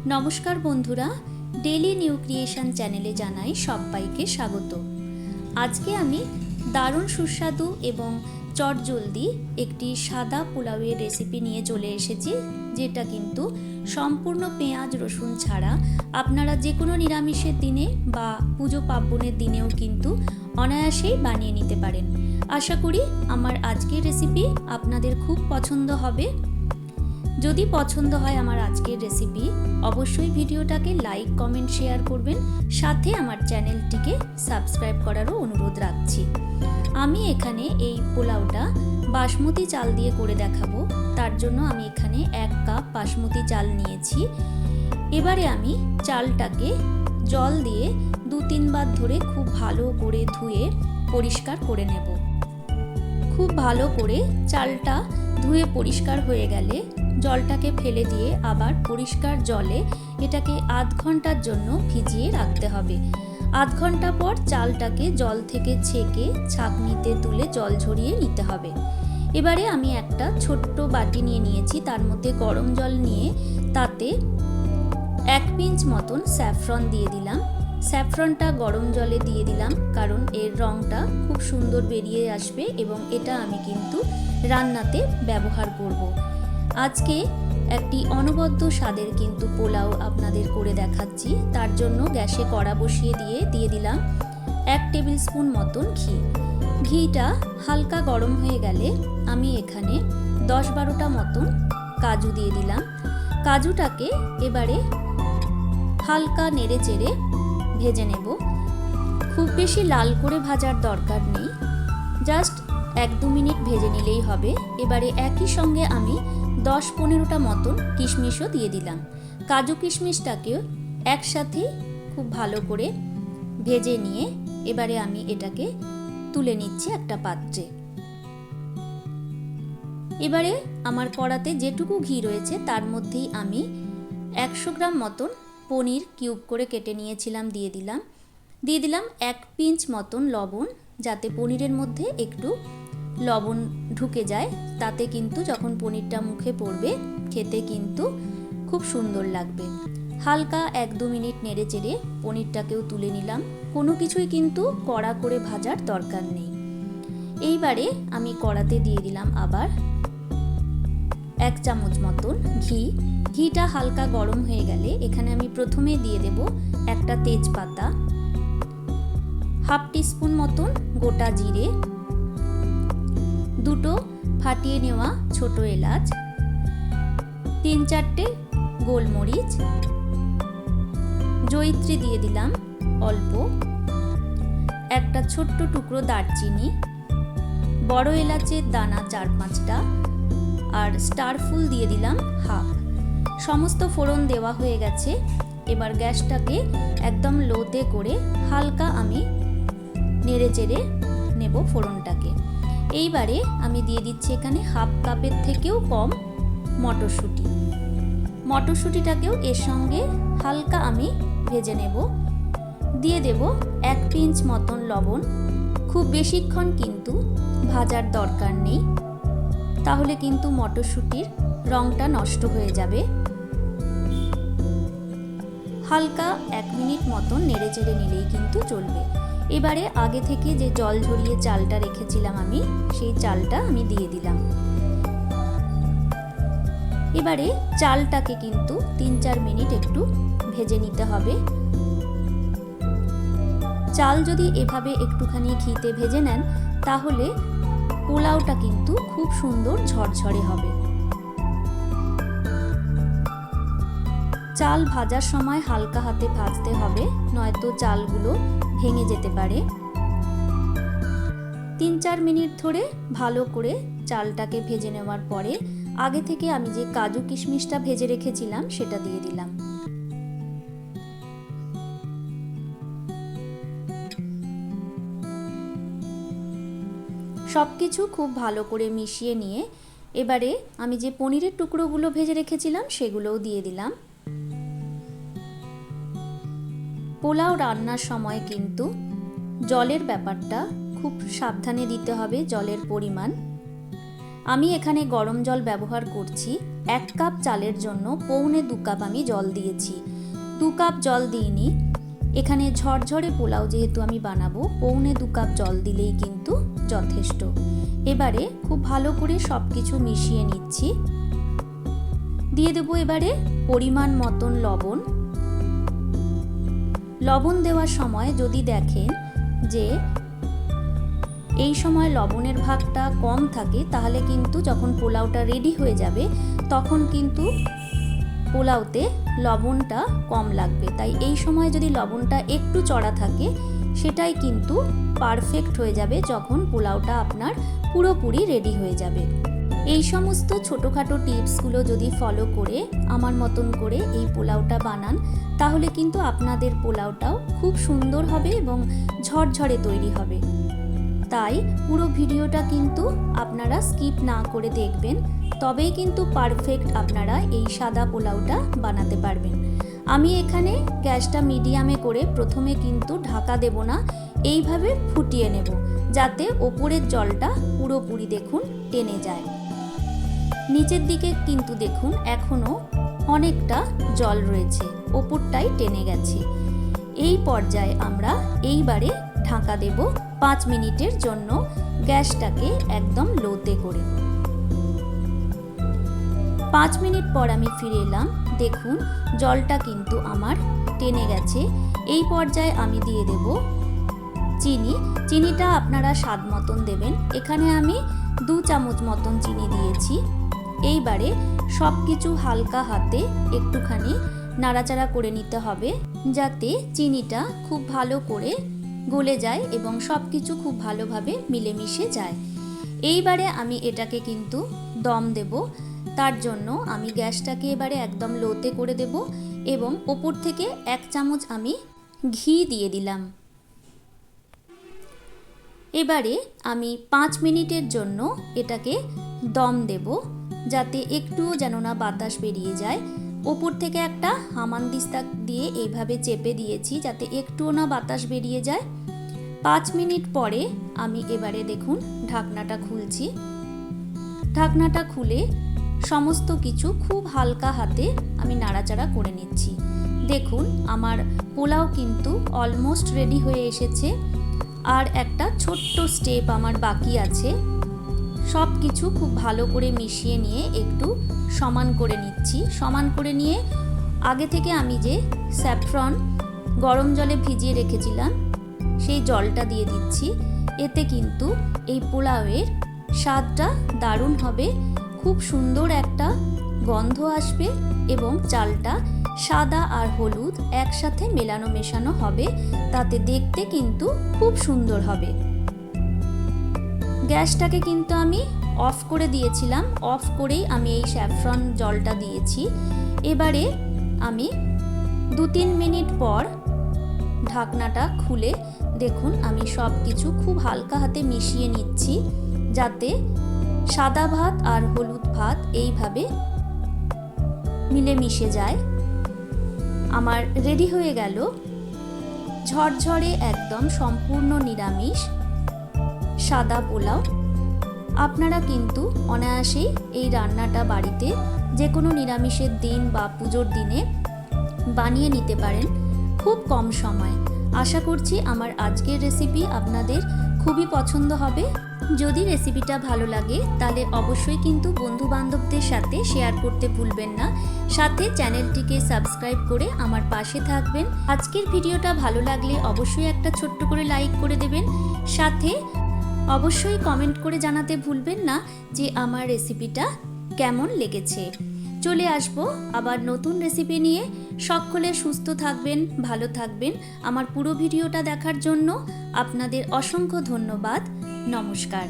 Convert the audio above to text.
নমস্কার বন্ধুরা, daily new creation চ্যানেলে জানাই সবাইকে স্বাগত। আজকে আমি দারুণ সুস্বাদু এবং চটজলদি একটি সাদা পোলাওয়ের রেসিপি নিয়ে চলে এসেছি, যেটা কিন্তু সম্পূর্ণ পেঁয়াজ রসুন ছাড়া আপনারা যে কোনো নিরামিষের দিনে বা পুজো পার্বণের দিনেও কিন্তু অনায়াসেই বানিয়ে নিতে পারেন। আশা করি আমার আজকের রেসিপি আপনাদের খুব পছন্দ হবে। যদি পছন্দ হয় আমার আজকের রেসিপি, অবশ্যই ভিডিওটাকে লাইক কমেন্ট শেয়ার করবেন, সাথে আমার চ্যানেলটিকে সাবস্ক্রাইব করারও অনুরোধ রাখছি। আমি এখানে এই পোলাওটা বাসমতি চাল দিয়ে করে দেখাবো, তার জন্য আমি এখানে 1 কাপ বাসমতি চাল নিয়েছি। এবারে আমি চালটাকে জল দিয়ে 2-3 বার ধরে খুব ভালো করে ধুয়ে পরিষ্কার করে নেব। খুব ভালো করে চালটা ধুয়ে পরিষ্কার হয়ে গেলে জলটাকে ফেলে দিয়ে আবার পরিষ্কার জলে এটাকে আধ ঘন্টার জন্য ভিজিয়ে রাখতে হবে। আধ ঘন্টা পর চালটাকে জল থেকে ছেঁকে ছাঁকনিতে তুলে জল ঝরিয়ে নিতে হবে। এবারে আমি একটা ছোট্ট বাটি নিয়ে নিয়েছি, তার মধ্যে গরম জল নিয়ে তাতে 1 পিঞ্চ মতন স্যাফরন দিয়ে দিলাম। স্যাফরনটা গরম জলে দিয়ে দিলাম কারণ এর রঙটা খুব সুন্দর বেরিয়ে আসবে এবং এটা আমি কিন্তু রান্নাতে ব্যবহার করব। আজকে একটি অনবদ্য স্বাদের কিন্তু পোলাও আপনাদের করে দেখাচ্ছি। তার জন্য গ্যাসে কড়া বসিয়ে দিয়ে দিলাম 1 টেবিল স্পুন মতন ঘি। ঘিটা হালকা গরম হয়ে গেলে আমি এখানে 10-12টা মতন কাজু দিয়ে দিলাম। কাজুটাকে এবারে হালকা নেড়ে চেড়ে ভেজে নেব। খুব বেশি লাল করে ভাজার দরকার নেই, জাস্ট 1-2 মিনিট ভেজে নিলেই হবে। এবারে একই সঙ্গে আমি 10-15টা মতন কিশমিশও দিয়ে দিলাম। কাজু কিশমিশটাকে একসাথে খুব ভালো করে ভেজে নিয়ে এবারে আমি এটাকে তুলে নিচ্ছি একটা পাত্রে। এবারে আমার কড়াতে যেটুকু ঘি রয়েছে তার মধ্যেই আমি 100 গ্রাম মতন পনির কিউব করে কেটে নিয়েছিলাম দিয়ে দিলাম 1 পিঞ্চ মতন লবণ, যাতে পনিরের মধ্যে একটু লবণ ঢুকে যায়। তাতে কিন্তু যখন পনিরটা মুখে পড়বে খেতে কিন্তু খুব সুন্দর লাগবে। হালকা 1-2 মিনিট নেড়ে চেড়ে পনিরটাকেও তুলে নিলাম। কোনো কিছুই কিন্তু কড়া করে ভাজার দরকার নেই। এইবারে আমি কড়াতে দিয়ে দিলাম আবার 1 চামচ মতন ঘি। ঘিটা হালকা গরম হয়ে গেলে এখানে আমি প্রথমে দিয়ে দেব একটা তেজপাতা, 1/2 টিস্পুন মতন গোটা জিরে, 2টো ফাটিয়ে নেওয়া ছোট এলাচ, 3-4টে গোলমরিচ, জয়িত্রী দিয়ে দিলাম অল্প, একটা ছোট্ট টুকরো দারচিনি, বড় এলাচের দানা 4-5টা, আর স্টার ফুল দিয়ে দিলাম 1/2। সমস্ত ফোড়ন দেওয়া হয়ে গেছে। এবার গ্যাসটাকে একদম লোতে করে হালকা আমি নেড়ে চেড়ে নেব ফোড়নটাকে। এইবারে আমি দিয়ে দিচ্ছি এখানে 1/2 কাপের থেকেও কম মটরশুঁটি। মটরশুঁটিটাকেও এর সঙ্গে হালকা আমি ভেজে নেব। দিয়ে দেব 1 পিঞ্চ মতন লবণ। খুব বেশিক্ষণ কিন্তু ভাজার দরকার নেই, তাহলে কিন্তু মটরশুঁটির রঙটা নষ্ট হয়ে যাবে। হালকা 1 মিনিট মতন নেড়ে চেড়ে নিলেই কিন্তু চলবে। এবারে আগে থেকে যে জল ঝরিয়ে চালটা রেখেছিলাম আমি, সেই চালটা আমি দিয়ে দিলাম। এবারে চালটাকে কিন্তু 3-4 মিনিট একটু ভেজে নিতে হবে। চাল যদি এভাবে একটুখানি ঘিতে ভেজে নেন তাহলে পোলাওটা কিন্তু খুব সুন্দর ঝরঝরে হবে। চাল ভাজার সময় হালকা হাতে ভাজতে হবে, নয়তো চালগুলো ভেঙে যেতে পারে। 3-4 মিনিট ধরে ভালো করে চালটাকে ভেজে নেওয়ার পরে আগে থেকে আমি যে কাজু কিশমিশটা ভেজে রেখেছিলাম সেটা দিয়ে দিলাম। সবকিছু খুব ভালো করে মিশিয়ে নিয়ে এবারে আমি যে পনিরের টুকরোগুলো ভেজে রেখেছিলাম সেগুলোও দিয়ে দিলাম। পোলাও রান্নার সময় কিন্তু জলের ব্যাপারটা খুব সাবধানে দিতে হবে, জলের পরিমাণ। আমি এখানে গরম জল ব্যবহার করছি। 1 কাপ চালের জন্য 1.25 কাপ আমি জল দিয়েছি। 2 কাপ জল দিইনি। এখানে ঝরঝরে পোলাও যেহেতু আমি বানাবো, 1.25 কাপ জল দিলেই কিন্তু যথেষ্ট। এবারে খুব ভালো করে সব কিছু মিশিয়ে নিচ্ছি। দিয়ে দেবো এবারে পরিমাণ মতন লবণ। লবণ দেওয়ার সময় যদি দেখেন যে এই সময় লবণের ভাগটা কম থাকে, তাহলে কিন্তু যখন পোলাওটা রেডি হয়ে যাবে তখন কিন্তু পোলাওতে লবণটা কম লাগবে। তাই এই সময় যদি লবণটা একটু চড়া থাকে, সেটাই কিন্তু পারফেক্ট হয়ে যাবে যখন পোলাওটা আপনার পুরোপুরি রেডি হয়ে যাবে। এই সমস্ত ছোটোখাটো টিপসগুলো যদি ফলো করে আমার মতন করে এই পোলাওটা বানান, তাহলে কিন্তু আপনাদের পোলাওটাও খুব সুন্দর হবে এবং ঝরঝরে তৈরি হবে। তাই পুরো ভিডিওটা কিন্তু আপনারা স্কিপ না করে দেখবেন, তবেই কিন্তু পারফেক্ট আপনারা এই সাদা পোলাওটা বানাতে পারবেন। আমি এখানে গ্যাসটা মিডিয়ামে করে প্রথমে কিন্তু ঢাকা দেব না, এইভাবে ফুটিয়ে নেব, যাতে ওপরের জলটা পুরোপুরি দেখুন টেনে যায়। নিচের দিকে কিন্তু দেখুন এখনও অনেকটা জল রয়েছে, ওপরটাই টেনে গেছে। এই পর্যায়ে আমরা এইবারে ঢাকা দেব 5 মিনিটের জন্য, গ্যাসটাকে একদম লোতে করে। 5 মিনিট পর আমি ফিরে এলাম। দেখুন জলটা কিন্তু আমার টেনে গেছে। এই পর্যায়ে আমি দিয়ে দেব চিনি। চিনিটা আপনারা স্বাদ মতন দেবেন। এখানে আমি 2 চামচ মতন চিনি দিয়েছি। এইবারে সব কিছু হালকা হাতে একটুখানি নাড়াচাড়া করে নিতে হবে, যাতে চিনিটা খুব ভালো করে গলে যায় এবং সব কিছু খুব ভালোভাবে মিলেমিশে যায়। এইবারে আমি এটাকে কিন্তু দম দেব। তার জন্য আমি গ্যাসটাকে এবারে একদম লোতে করে দেব এবং ওপর থেকে 1 চামচ আমি ঘি দিয়ে দিলাম। এবারে আমি 5 মিনিটের জন্য এটাকে দম দেব, যাতে একটুও যেন না বাতাস বেরিয়ে যায়। ওপর থেকে একটা হামানদিস্তা দিয়ে এইভাবে চেপে দিয়েছি, যাতে একটুও না বাতাস বেরিয়ে যায়। 5 মিনিট পরে আমি এবারে দেখুন ঢাকনাটা খুলছি। ঢাকনাটা খুলে সমস্ত কিছু খুব হালকা হাতে আমি নাড়াচাড়া করে নিচ্ছি। দেখুন আমার পোলাও কিন্তু অলমোস্ট রেডি হয়ে এসেছে। আর একটা ছোট্ট স্টেপ আমার বাকি আছে। সব কিছু খুব ভালো করে মিশিয়ে নিয়ে একটু সমান করে নিচ্ছি। সমান করে নিয়ে আগে থেকে আমি যে স্যাফরন গরম জলে ভিজিয়ে রেখেছিলাম, সেই জলটা দিয়ে দিচ্ছি। এতে কিন্তু এই পোলাওয়ের স্বাদটা দারুণ হবে, খুব সুন্দর একটা গন্ধ আসবে এবং চালটা সাদা আর হলুদ একসাথে মেলানো মেশানো হবে, তাতে দেখতে কিন্তু খুব সুন্দর হবে। গ্যাসটাকে কিন্তু আমি অফ করে দিয়েছিলাম। অফ করেই আমি এই স্যাফরন জলটা দিয়েছি। এবারে আমি 2-3 মিনিট পর ঢাকনাটা খুলে দেখুন আমি সব কিছু খুব হালকা হাতে মিশিয়ে নিচ্ছি, যাতে সাদা ভাত আর হলুদ ভাত এইভাবে মিলেমিশে যায়। আমার রেডি হয়ে গেল ঝরঝরে একদম সম্পূর্ণ নিরামিষ সাদা পোলাও। আপনারা কিন্তু অনায়াসেই এই রান্নাটা বাড়িতে যে কোনো নিরামিষের দিন বা পুজোর দিনে বানিয়ে নিতে পারেন খুব কম সময়। আশা করছি আমার আজকের রেসিপি আপনাদের খুবই পছন্দ হবে। যদি রেসিপিটা ভালো লাগে তাহলে অবশ্যই কিন্তু বন্ধু বান্ধবদের সাথে শেয়ার করতে ভুলবেন না। সাথে চ্যানেলটিকে সাবস্ক্রাইব করে আমার পাশে থাকবেন। আজকের ভিডিওটা ভালো লাগলে অবশ্যই একটা ছোট্ট করে লাইক করে দেবেন। সাথে অবশ্যই কমেন্ট করে জানাতে ভুলবেন না যে আমার রেসিপিটা কেমন লেগেছে। চলে আসবো আবার নতুন রেসিপি নিয়ে। সকলে সুস্থ থাকবেন, ভালো থাকবেন। আমার পুরো ভিডিওটা দেখার জন্য আপনাদের অসংখ্য ধন্যবাদ। নমস্কার।